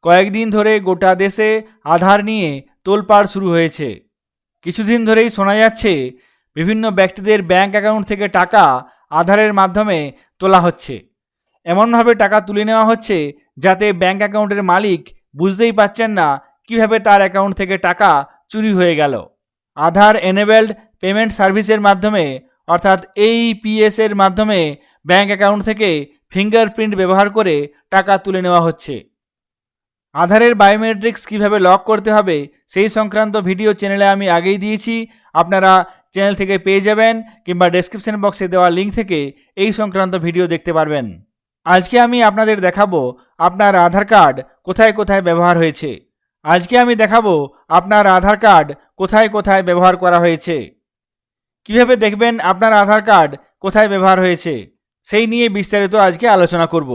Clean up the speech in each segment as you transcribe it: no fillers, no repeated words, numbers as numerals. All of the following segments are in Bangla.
কয়েকদিন ধরে গোটা দেশে আধার নিয়ে তোলপাড় শুরু হয়েছে। কিছুদিন ধরেই শোনা যাচ্ছে বিভিন্ন ব্যক্তিদের ব্যাংক অ্যাকাউন্ট থেকে টাকা আধারের মাধ্যমে তোলা হচ্ছে। এমনভাবে টাকা তুলে নেওয়া হচ্ছে যাতে ব্যাংক অ্যাকাউন্টের মালিক বুঝতেই পারছেন না কিভাবে তার অ্যাকাউন্ট থেকে টাকা চুরি হয়ে গেল। আধার এনেবেলড পেমেন্ট সার্ভিসের মাধ্যমে অর্থাৎ AEPS এর মাধ্যমে ব্যাংক অ্যাকাউন্ট থেকে ফিঙ্গারপ্রিন্ট ব্যবহার করে টাকা তুলে নেওয়া হচ্ছে। আধারের বায়োমেট্রিক্স কিভাবে লক করতে হবে সেই সংক্রান্ত ভিডিও চ্যানেলে আমি আগেই দিয়েছি, আপনারা চ্যানেল থেকে পেয়ে যাবেন কিংবা ডেসক্রিপশন বক্সে দেওয়া লিঙ্ক থেকে এই সংক্রান্ত ভিডিও দেখতে পারবেন। আজকে আমি আপনাদের দেখাবো আপনার আধার কার্ড কোথায় কোথায় ব্যবহার হয়েছে। আজকে আমি দেখাবো আপনার আধার কার্ড কোথায় কোথায় ব্যবহার করা হয়েছে। কিভাবে দেখবেন আপনার আধার কার্ড কোথায় ব্যবহার হয়েছে সেই নিয়ে বিস্তারিত আজকে আলোচনা করব।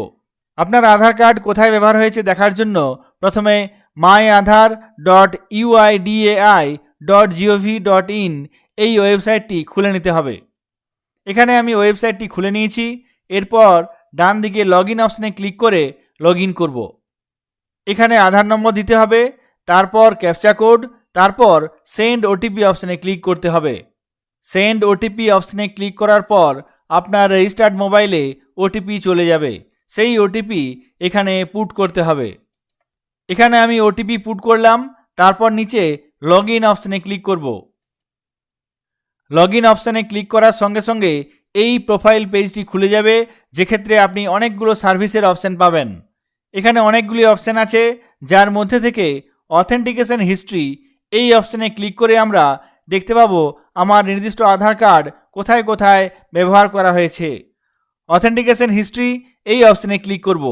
আপনার আধার কার্ড কোথায় ব্যবহার হয়েছে দেখার জন্য প্রথমে myAadhar.uidai.gov.in এই ওয়েবসাইটটি খুলে নিতে হবে। এখানে আমি ওয়েবসাইটটি খুলে নিয়েছি। এরপর ডান দিকে লগ ইন অপশানে ক্লিক করে লগ ইন করব। এখানে আধার নম্বর দিতে হবে, তারপর ক্যাপচা কোড, তারপর সেন্ড ওটিপি অপশানে ক্লিক করতে হবে। সেন্ড ওটিপি অপশানে ক্লিক করার পর আপনার রেজিস্টার্ড মোবাইলে ওটিপি চলে যাবে। সেই ওটিপি এখানে পুট করতে হবে। এখানে আমি ওটিপি পুট করলাম, তারপর নিচে লগ ইন অপশানে ক্লিক করব। লগ ইন অপশানে ক্লিক করার সঙ্গে সঙ্গে এই প্রোফাইল পেজটি খুলে যাবে, যেক্ষেত্রে আপনি অনেকগুলো সার্ভিসের অপশান পাবেন। এখানে অনেকগুলি অপশান আছে, যার মধ্যে থেকে অথেন্টিকেশন হিস্ট্রি এই অপশানে ক্লিক করে আমরা দেখতে পাবো আমার নির্দিষ্ট আধার কার্ড কোথায় কোথায় ব্যবহার করা হয়েছে। অথেন্টিকেশন হিস্ট্রি এই অপশানে ক্লিক করব।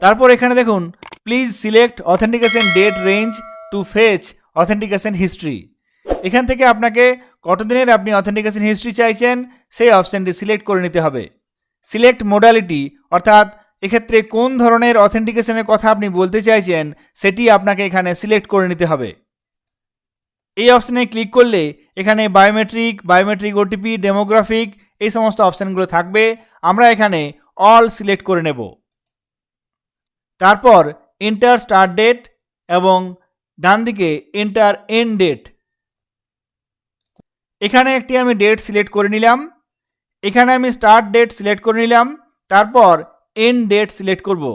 তারপর এখানে দেখুন please select authentication date range to fetch authentication history. এখান থেকে আপনাকে কতদিনের আপনি অথেন্টিকেশন হিস্ট্রি চাইছেন সেই অপশানটি সিলেক্ট করে নিতে হবে। সিলেক্ট মোডালিটি অর্থাৎ এক্ষেত্রে কোন ধরনের অথেন্টিকেশনের কথা আপনি বলতে চাইছেন সেটি আপনাকে এখানে সিলেক্ট করে নিতে হবে। এই অপশানে ক্লিক করলে এখানে বায়োমেট্রিক ওটিপি, ডেমোগ্রাফিক এই সমস্ত অপশানগুলো থাকবে। আমরা এখানে অল সিলেক্ট করে নেব। তারপর এন্টার স্টার্ট ডেট এবং ডান দিকে এন্টার এন্ড ডেট। এখানে একটি আমি ডেট সিলেক্ট করে নিলাম। এখানে আমি স্টার্ট ডেট সিলেক্ট করে নিলাম, তারপর এন্ড ডেট সিলেক্ট করব।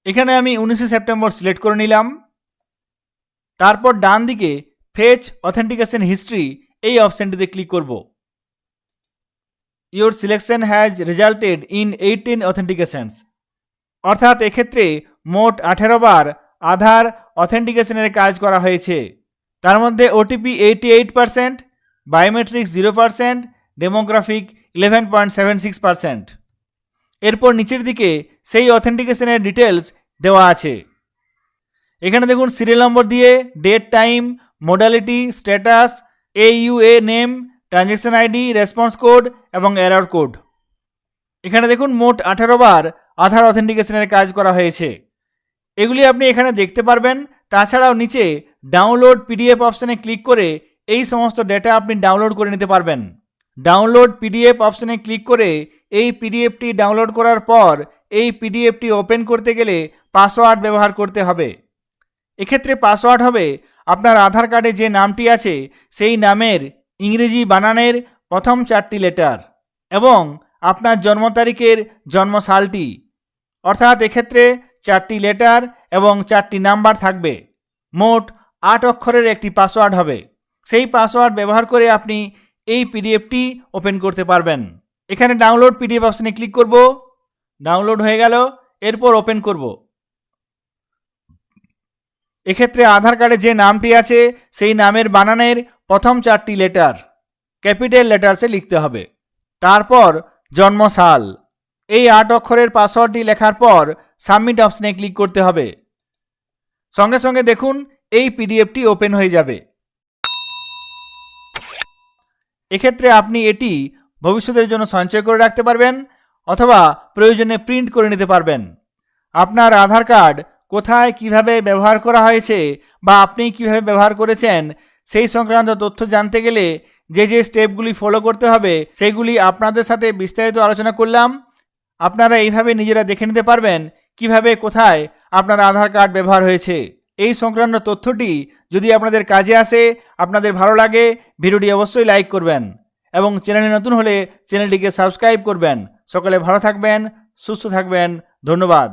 এখানে আমি 19 সেপ্টেম্বর সিলেক্ট করে নিলাম। তারপর ডান দিকে ফেচ অথেন্টিকেশন হিস্ট্রি এই অপশানটিতে ক্লিক করব। Your selection has resulted in 18 অথেন্টিকেশনস, অর্থাৎ এক্ষেত্রে মোট 18 বার আধার অথেন্টিকেশনের কাজ করা হয়েছে। তার মধ্যে ওটিপি 88%, বায়োমেট্রিক্স 0%, ডেমোগ্রাফিক 11.76%। এরপর নিচের দিকে সেই অথেন্টিকেশনের ডিটেলস দেওয়া আছে। এখানে দেখুন সিরিয়াল নম্বর দিয়ে date, time, modality, status, AUA name, transaction ID, response code এবং এরর কোড। এখানে দেখুন মোট 18 বার আধার অথেন্টিকেশনের কাজ করা হয়েছে। এগুলি আপনি এখানে দেখতে পারবেন। তাছাড়াও নিচে ডাউনলোড PDF অপশানে ক্লিক করে এই সমস্ত ডেটা আপনি ডাউনলোড করে নিতে পারবেন। ডাউনলোড PDF অপশানে ক্লিক করে এই পিডিএফটি ডাউনলোড করার পর এই পিডিএফটি ওপেন করতে গেলে পাসওয়ার্ড ব্যবহার করতে হবে। এক্ষেত্রে পাসওয়ার্ড হবে আপনার আধার কার্ডে যে নামটি আছে সেই নামের ইংরেজি বানানের প্রথম 4টি লেটার এবং আপনার জন্ম তারিখের জন্ম সালটি, অর্থাৎ এক্ষেত্রে 4টি লেটার এবং 4টি নাম্বার থাকবে। মোট 8 অক্ষরের একটি পাসওয়ার্ড হবে। সেই পাসওয়ার্ড ব্যবহার করে আপনি এই পিডিএফটি ওপেন করতে পারবেন। এখানে ডাউনলোড পিডিএফ অপশানে ক্লিক করব। ডাউনলোড হয়ে গেল। এরপর ওপেন করব। এক্ষেত্রে আধার কার্ডে যে নামটি আছে সেই নামের বানানের প্রথম 4টি লেটার ক্যাপিটাল লেটার্সে লিখতে হবে। তারপর জন্ম সাল। এই 8 অক্ষরের পাসওয়ার্ডটি লেখার পর সাবমিট অপশানে ক্লিক করতে হবে। সঙ্গে সঙ্গে দেখুন এই পিডিএফটি ওপেন হয়ে যাবে। এক্ষেত্রে আপনি এটি ভবিষ্যতের জন্য সঞ্চয় করে রাখতে পারবেন অথবা প্রয়োজনে প্রিন্ট করে নিতে পারবেন। আপনার আধার কার্ড কোথায় কিভাবে ব্যবহার করা হয়েছে বা আপনি কিভাবে ব্যবহার করেছেন সেই সংক্রান্ত তথ্য জানতে গেলে যে যে স্টেপগুলি ফলো করতে হবে সেগুলি আপনাদের সাথে বিস্তারিত আলোচনা করলাম। আপনারা এইভাবে নিজেরা দেখে নিতে পারবেন কিভাবে কোথায় আপনার আধার কার্ড ব্যবহার হয়েছে। এই সংক্রান্ত তথ্যটি যদি আপনাদের কাজে আসে, আপনাদের ভালো লাগে, ভিডিওটি অবশ্যই লাইক করবেন এবং চ্যানেলে নতুন হলে চ্যানেলটিকে সাবস্ক্রাইব করবেন। সকলে ভালো থাকবেন, সুস্থ থাকবেন। ধন্যবাদ।